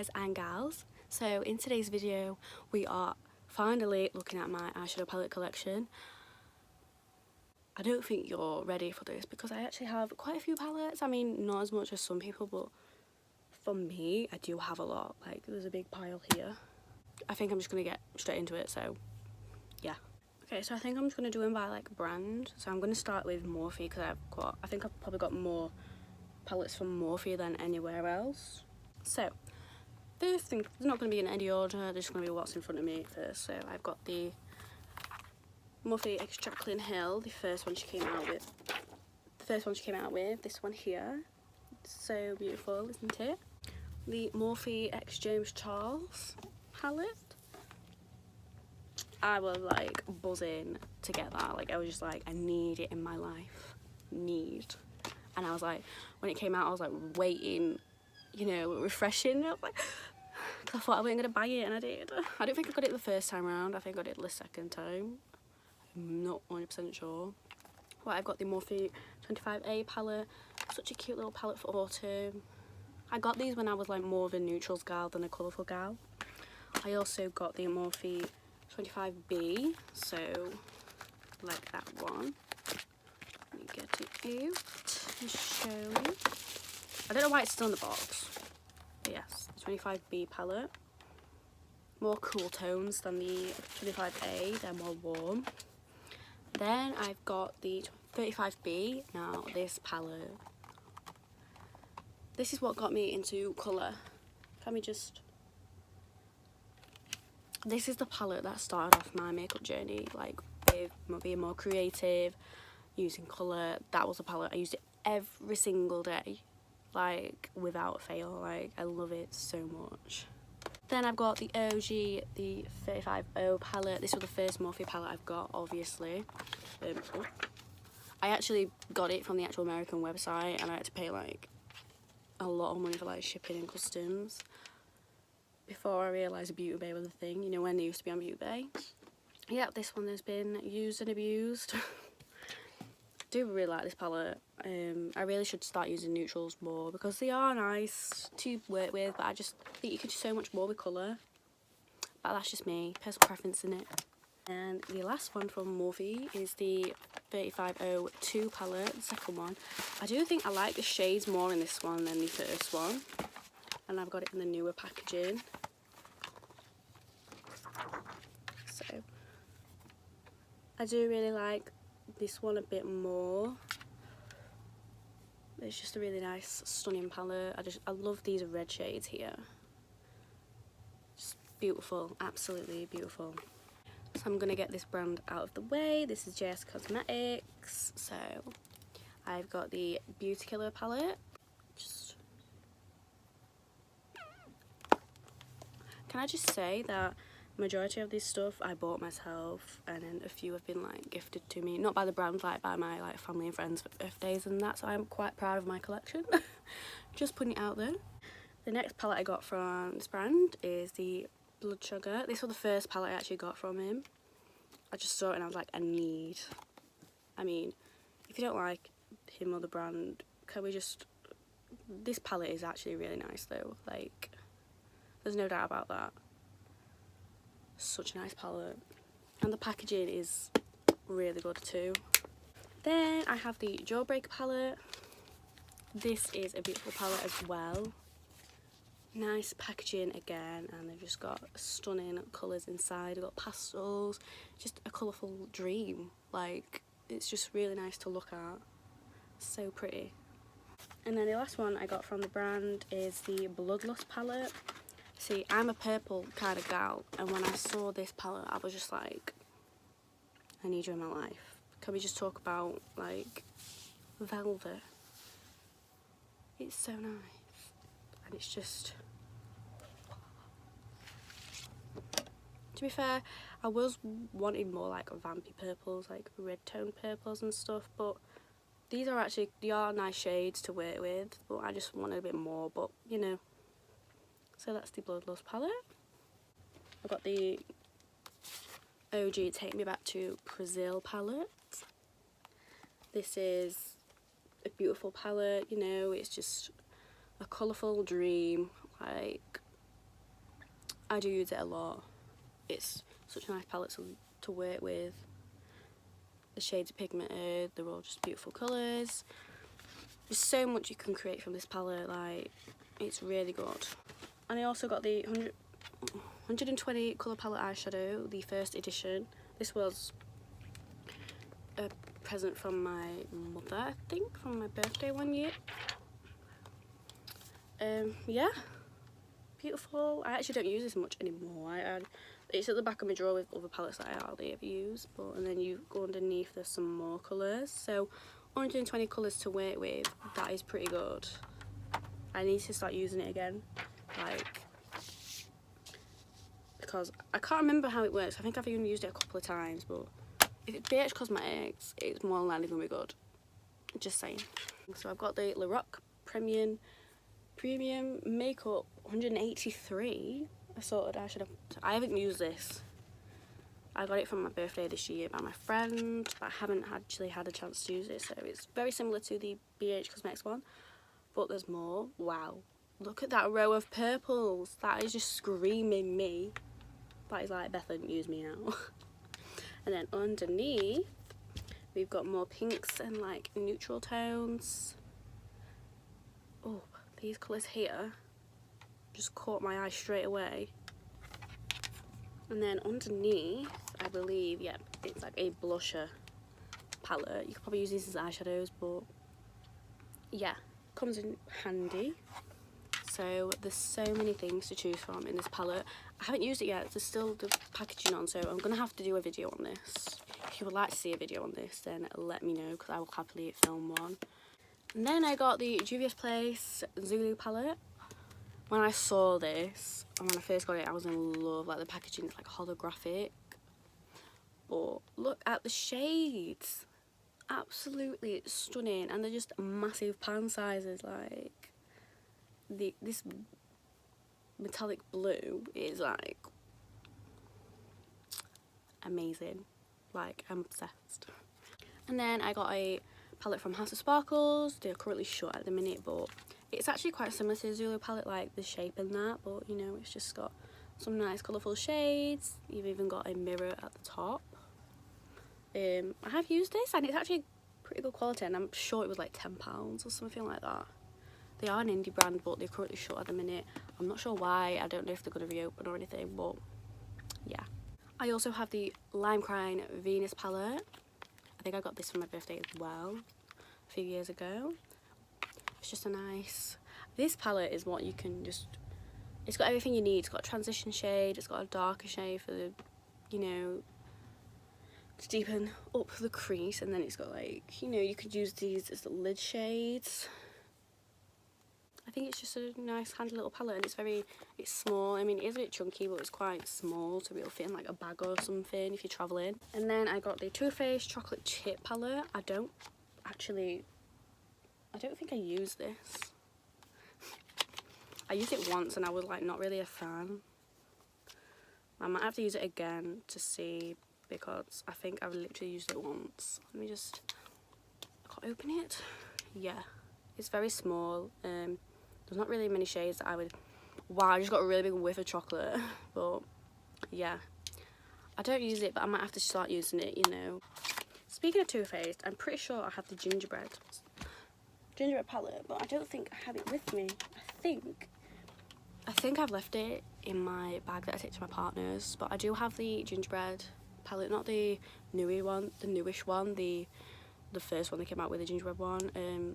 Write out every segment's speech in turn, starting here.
guys and gals. So in today's video we are finally looking at my eyeshadow palette collection. I don't think you're ready for this because I actually have quite a few palettes. I mean, not as much as some people, but for me I do have a lot. Like, there's a big pile here. I think I'm just gonna get straight into it, so yeah. Okay, so I think I'm just gonna do them by like brand. So I'm gonna start with Morphe because I think I've probably got more palettes from Morphe than anywhere else. So first thing, it's not going to be in any order, there's just going to be what's in front of me first. So I've got the Morphe X Jaclyn Hill, the first one she came out with. This one here. So beautiful, isn't it? The Morphe X James Charles palette. I was like buzzing to get that. Like, I was just like, I need it in my life. And I was like, when it came out, I was like waiting, you know, refreshing. I was like, cause I thought I wasn't gonna buy it, and I did. I don't think I got it the first time around. I think I got it the second time. I'm not 100% sure. Well, I've got the Morphe 25A palette. Such a cute little palette for autumn. I got these when I was like more of a neutrals gal than a colourful gal. I also got the Morphe 25B, so like that one. Let me get it out and show you. I don't know why it's still in the box, but yes, the 25B palette. More cool tones than the 25A, they're more warm. Then I've got the 35B. Now this palette, this is what got me into colour. This is the palette that started off my makeup journey, like with being more creative, using colour. That was the palette. I used it every single day, like without fail. Like, I love it so much. Then I've got the OG, the 35O palette. This was the first Morphe palette I've got, obviously. I actually got it from the actual American website, and I had to pay like a lot of money for like shipping and customs before I realised Beauty Bay was a thing, you know, when they used to be on Beauty Bay. Yeah, this one has been used and abused. I do really like this palette. I really should start using neutrals more because they are nice to work with, but I just think you can do so much more with colour. But that's just me, personal preference in it. And the last one from Morphe is the 3502 palette, the second one. I do think I like the shades more in this one than the first one. And I've got it in the newer packaging. So I do really like this one a bit more. It's just a really nice, stunning palette. I love these red shades here. Just beautiful, absolutely beautiful. So I'm gonna get this brand out of the way. This is JS Cosmetics. So I've got the Beauty Killer palette. Can I just say that majority of this stuff I bought myself, and then a few have been like gifted to me, not by the brand, like by my like family and friends for birthdays and that. So I'm quite proud of my collection. Just putting it out there. The next palette I got from this brand is the Blood Sugar. This was the first palette I actually got from him. I just saw it and I was like, I mean, if you don't like him or the brand, can we just, this palette is actually really nice though, like, there's no doubt about that. Such a nice palette. And the packaging is really good too. Then I have the Jawbreaker palette. This is a beautiful palette as well. Nice packaging again, and they've just got stunning colours inside. They've got pastels, just a colourful dream. Like, it's just really nice to look at. So pretty. And then the last one I got from the brand is the Bloodlust palette. See, I'm a purple kind of gal, and when I saw this palette, I was just like, I need you in my life. Can we just talk about, like, velvet? It's so nice. And it's just... To be fair, I was wanting more, like, vampy purples, like red tone purples and stuff, but they are nice shades to work with, but I just wanted a bit more, but, you know. So that's the Bloodlust palette. I've got the OG Take Me Back to Brazil palette. This is a beautiful palette, you know, it's just a colourful dream. Like, I do use it a lot. It's such a nice palette to work with. The shades are pigmented, they're all just beautiful colours. There's so much you can create from this palette, like, it's really good. And I also got the 120 colour palette eyeshadow, the first edition. This was a present from my mother, I think, from my birthday one year. Yeah, beautiful. I actually don't use this much anymore. It's at the back of my drawer with other palettes that I hardly ever use. And then you go underneath, there's some more colours. So 120 colours to work with, that is pretty good. I need to start using it again, like, because I can't remember how it works. I think I've even used it a couple of times, but if it's BH Cosmetics, it's more than likely going to be good. Just saying. So I've got the Lorac Premium Makeup 183 assorted eyeshadow. I haven't used this. I got it from my birthday this year by my friend, but I haven't actually had a chance to use it. So it's very similar to the BH Cosmetics one, but there's more. Wow, look at that row of purples. That is just screaming me. That is like, bethann, use me now. And then underneath, we've got more pinks and like neutral tones. Oh, these colours here just caught my eye straight away. And then underneath, I believe, yeah, it's like a blusher palette. You could probably use these as eyeshadows, but yeah, comes in handy. So there's so many things to choose from in this palette. I haven't used it yet, there's still the packaging on, so I'm gonna have to do a video on this. If you would like to see a video on this, then let me know, because I will happily film one. And then I got the Juvia's Place Zulu palette. When I saw this, and when I first got it, I was in love. Like, the packaging is like holographic. But look at the shades. Absolutely stunning. And they're just massive pan sizes. Like, this metallic blue is like amazing. Like, I'm obsessed. And then I got a palette from House of Sparkles. They're currently shut at the minute, but it's actually quite similar to the Zulu palette, like the shape and that, but you know, it's just got some nice colourful shades. You've even got a mirror at the top. I have used this and it's actually pretty good quality, and I'm sure it was like £10 or something like that. They are an indie brand, but they're currently shut at the minute. I'm not sure why. I don't know if they're going to reopen or anything, but yeah. I also have the Lime Crime Venus palette. I think I got this for my birthday as well a few years ago. It's just a nice, this palette is what you can just, it's got everything you need. It's got a transition shade, it's got a darker shade for the, you know, to deepen up the crease, and then it's got like, you know, you could use these as lid shades. I think it's just a nice handy little palette, and it's small. I mean, it is a bit chunky, but it's quite small to be able to fit in like a bag or something if you're travelling. And then I got the Too Faced Chocolate Chip palette. I don't think I used this. I used it once and I was like not really a fan. I might have to use it again to see, because I think I've literally used it once. Let me just, I can't open it. Yeah, it's very small. There's not really many shades that I would, wow, I just got a really big whiff of chocolate. But yeah, I don't use it, but I might have to start using it, you know. Speaking of Too Faced, I'm pretty sure I have the gingerbread palette, but I don't think I have it with me. I think I've left it in my bag that I take to my partner's, but I do have the gingerbread palette, not the newish one, the first one they came out with, the gingerbread one.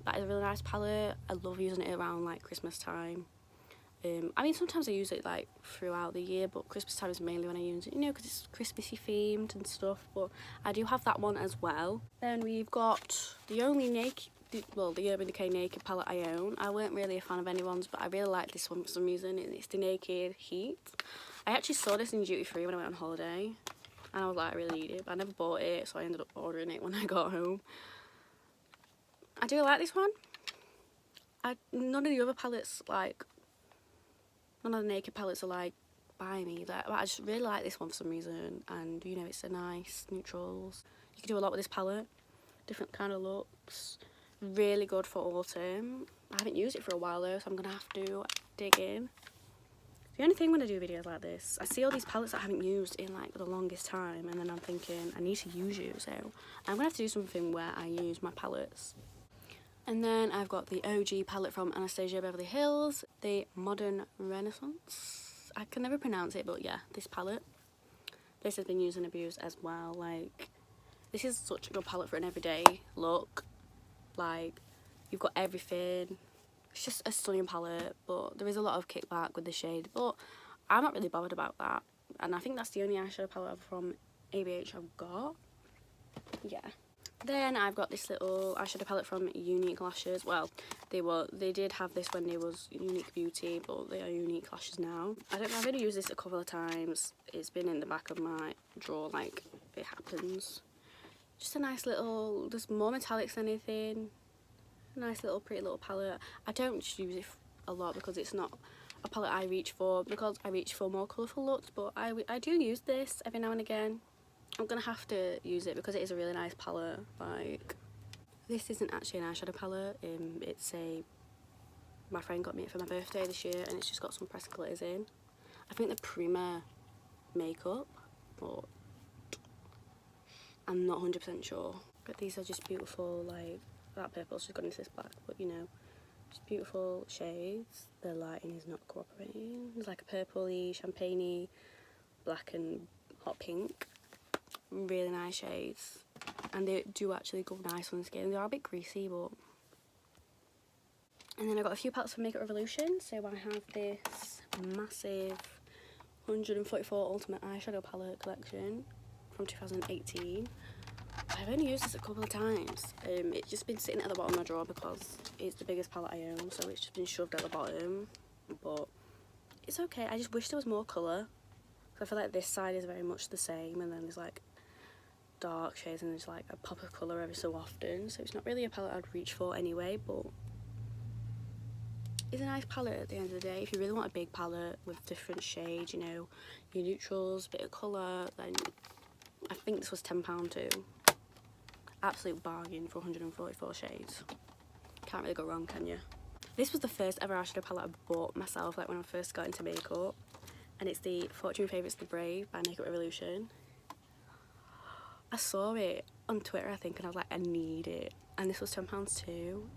That is a really nice palette. I love using it around like Christmas time. I mean, sometimes I use it like throughout the year, but Christmas time is mainly when I use it, you know, because it's Christmassy themed and stuff. But I do have that one as well. Then we've got the only the Urban Decay Naked palette I own. I weren't really a fan of anyone's, but I really like this one for some reason. It's the Naked Heat. I actually saw this in duty free when I went on holiday, and I was like, I really need it, but I never bought it, so I ended up ordering it when I got home. I do like this one. None of the other palettes, like, none of the Naked palettes are like by me. But I just really like this one for some reason, and you know, it's a nice neutrals. You can do a lot with this palette, different kind of looks. Really good for autumn. I haven't used it for a while though, so I'm gonna have to dig in. The only thing when I do videos like this, I see all these palettes that I haven't used in like the longest time, and then I'm thinking I need to use you, so I'm gonna have to do something where I use my palettes. And then I've got the OG palette from Anastasia Beverly Hills, the Modern Renaissance. I can never pronounce it, but yeah, this palette. This has been used and abused as well. Like, this is such a good palette for an everyday look. Like, you've got everything. It's just a stunning palette, but there is a lot of kickback with the shade, but I'm not really bothered about that. And I think that's the only eyeshadow palette from ABH I've got. Yeah. Then I've got this little eyeshadow palette from Unique Lashes. Well, they did have this when they was Unique Beauty, but they are Unique Lashes now. I've only used this a couple of times. It's been in the back of my drawer, like it happens. Just a nice little, there's more metallics than anything. Nice little pretty little palette. I don't use it a lot because it's not a palette I reach for, because I reach for more colourful looks, but I do use this every now and again. I'm gonna have to use it because it is a really nice palette. Like, this isn't actually an eyeshadow palette, my friend got me it for my birthday this year, and it's just got some pressed glitters in. I think the Prima makeup, but I'm not 100% sure. But these are just beautiful, like, that purple's just gone into this black, but you know, just beautiful shades. The lighting is not cooperating. There's like a purpley, champagne-y, black and hot pink. Really nice shades, and they do actually go nice on the skin. They are a bit greasy, but... And then I got a few palettes from Makeup Revolution. So I have this massive 144 Ultimate Eyeshadow Palette Collection from 2018. I've only used this a couple of times. It's just been sitting at the bottom of my drawer because it's the biggest palette I own, so it's just been shoved at the bottom. But it's okay. I just wish there was more colour. I feel like this side is very much the same, and then there's like dark shades and there's like a pop of colour every so often. So it's not really a palette I'd reach for anyway, but it's a nice palette at the end of the day. If you really want a big palette with different shades, you know, your neutrals, bit of colour, then I think this was £10 too. Absolute bargain for 144 shades. Can't really go wrong, can you? This was the first ever eyeshadow palette I bought myself, like when I first got into makeup. And it's the Fortune Favourites The Brave by Makeup Revolution. I saw it on Twitter, I think, and I was like, I need it. And this was £10 too.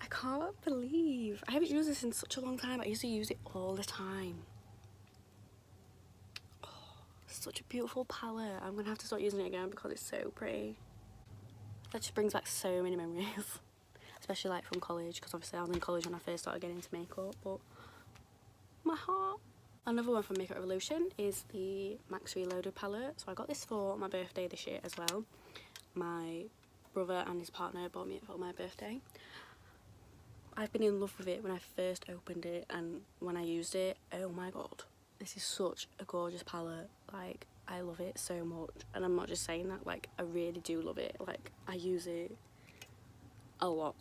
I can't believe I haven't used this in such a long time. I used to use it all the time. Oh, such a beautiful palette. I'm gonna have to start using it again because it's so pretty. That just brings back so many memories, especially like from college, because obviously I was in college when I first started getting into makeup. But my heart. Another one from Makeup Revolution is the Max Reloaded palette. So I got this for my birthday this year as well. My brother and his partner bought me it for my birthday. I've been in love with it when I first opened it, and when I used it, oh my god, this is such a gorgeous palette. Like, I love it so much, and I'm not just saying that, like, I really do love it. Like, I use it a lot.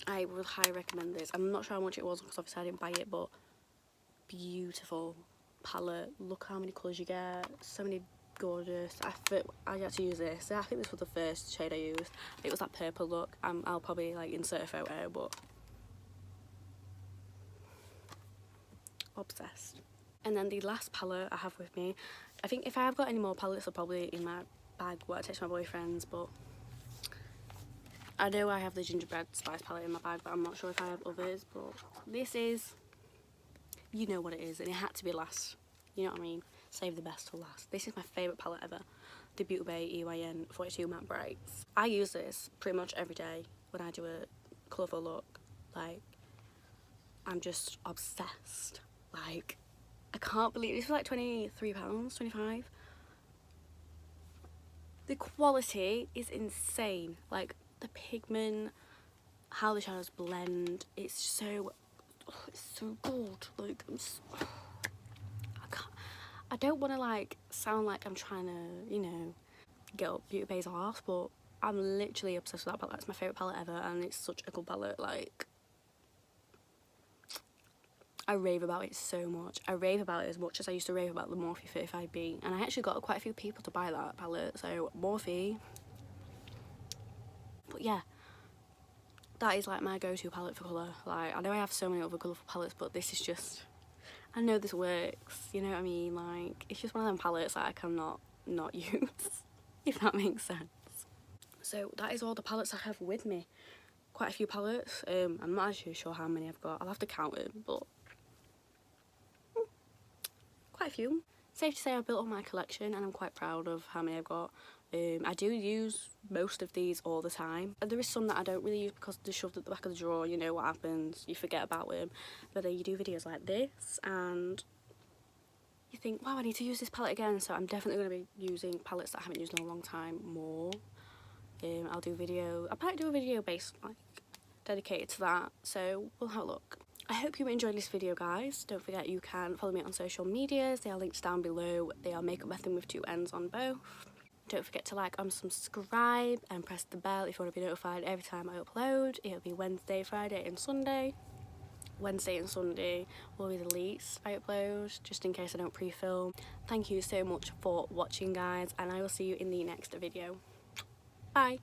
I would highly recommend this. I'm not sure how much it was because obviously I didn't buy it, but beautiful palette. Look how many colours you get. So many gorgeous. I had to use this. I think this was the first shade I used. It was that purple look. I'll probably like insert a photo, but obsessed. And then the last palette I have with me, I think if I have got any more palettes, they're probably in my bag what I take to my boyfriend's, but I know I have the Gingerbread Spice palette in my bag, but I'm not sure if I have others. But this is, you know what it is, and it had to be last. You know what I mean? Save the best for last. This is my favourite palette ever. The Beauty Bay EYN 42 Matte Brights. I use this pretty much every day when I do a colourful look. Like, I'm just obsessed. Like, I can't believe this was like £23, 25. The quality is insane. Like, the pigment, how the shadows blend, it's so good. Like, I don't want to like sound like I'm trying to, you know, get up Beauty Bay's arse, but I'm literally obsessed with that palette. It's my favourite palette ever, and it's such a good palette. Like, I rave about it so much. I rave about it as much as I used to rave about the Morphe 35B, and I actually got quite a few people to buy that palette, so Morphe. But yeah, that is like my go-to palette for colour. Like, I know I have so many other colourful palettes, but this is just, I know this works, you know what I mean? Like, it's just one of them palettes that I cannot not use, if that makes sense. So that is all the palettes I have with me. Quite a few palettes. I'm not actually sure how many I've got. I'll have to count them, but quite a few. Safe to say I've built up my collection and I'm quite proud of how many I've got. I do use most of these all the time. There is some that I don't really use because they're shoved at the back of the drawer. You know what happens, you forget about them. But then you do videos like this and you think, wow, I need to use this palette again. So I'm definitely going to be using palettes that I haven't used in a long time more. I'll do video, I might do a video based, like, dedicated to that, so we'll have a look. I hope you enjoyed this video, guys. Don't forget you can follow me on social medias, they are linked down below. They are Makeup Bethann with 2 N's on both. Don't forget to like and subscribe and press the bell if you want to be notified every time I upload. It'll be Wednesday, Friday and Sunday. Wednesday and Sunday will be the least I upload, just in case I don't pre-film. Thank you so much for watching, guys, and I will see you in the next video. Bye.